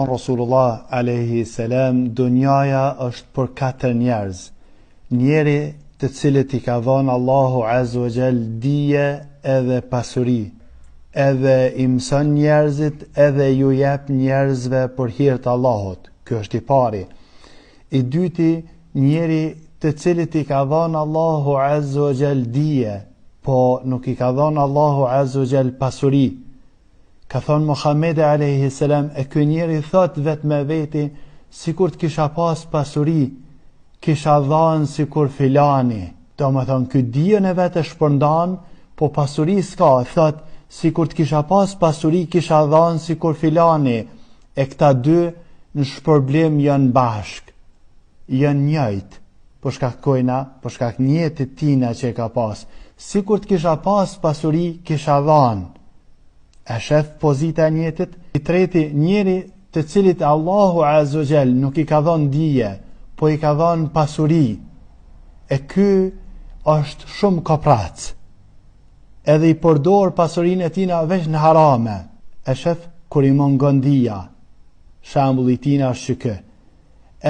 Rasulullah alayhi salam, dunjaja është për 4 njerëz. Njeri të cilët i ka dhënë Allahu azza wa jall dije edhe pasuri, edhe i mëson njerëzit edhe ju jep njerëzve për hir të Allahut. Ky është i pari. I dyti, njeri të cilit i ka dhënë Allahu azza wa jall dije, po nuk i ka dhënë Allahu azza wa jall pasuri. Ka thonë Muhamedi alayhi salam, e ky njeri thot vetë me veti, sikur të kisha pas pasuri, kisha dhanë sikur filani. Do më thonë, ky dijen e vetë shpërndan, po pasuri s'ka. Thot, sikur të kisha pas pasuri, kisha dhanë sikur filani. E këta dy në shpërblim janë bashk, janë njëjt, po shkak kojna, po shkak njetit tina që e ka pas. Sikur të kisha pas pasuri, kisha dhanë. E shef pozita e njetit. I treti, njeri të cilit Allahu azza wa jall nuk i ka dhënë dije, po i ka dhënë pasuri. E ky është shumë koprac. Edhe i përdor pasurinë e tina veç në harame. E shef kur i mungon dija. Shembulli i tina është që kë.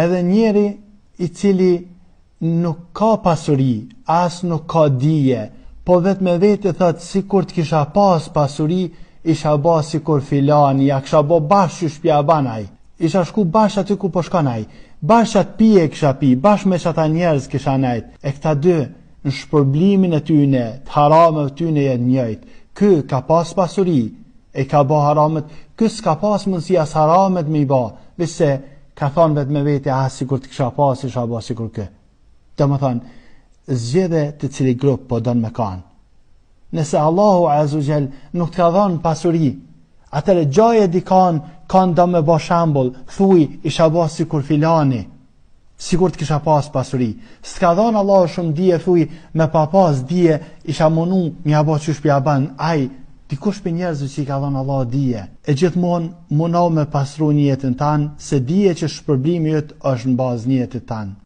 Edhe njeri i cili nuk ka pasuri, as nuk ka dije, po vetë me vete thot, sikur të kisha pas pasuri, isha ba si kur filani, ja kisha ba bashkë që shpja banaj, isha shku bashkë aty ku po shkanaj, bashkë atë pije kisha pi, bashkë me që ata njerëz kisha najt. E këta dy në shpërblimin e tyne, të haramëve tyne jetë njëjt. Ky ka pas pasuri, e ka ba haramet, ky s'ka pas mundësi as haramet me i ba, vise ka thonë vetë me vete, si kur të kisha pas, isha ba si kur kë. Dhe më thonë, zgjedhe të cili grup po donë me kanë. Nëse Allahu azza wa jall nuk të ka dhënë pasuri, atëre gjaje dikan kanë do me bë shembull, thuj isha bë sikur filani, sikur të kisha pas pasuri. S'ka dhënë Allahu shumë dije, thuj me pa pas dije isha munu mja bë çu shpja ban. Ai dikush për njerëzve që i ka dhënë Allahu dije. E gjithmonë munau me pasru jetën tanë, se dije që shpërblimi yt është në bazë jetës tanë.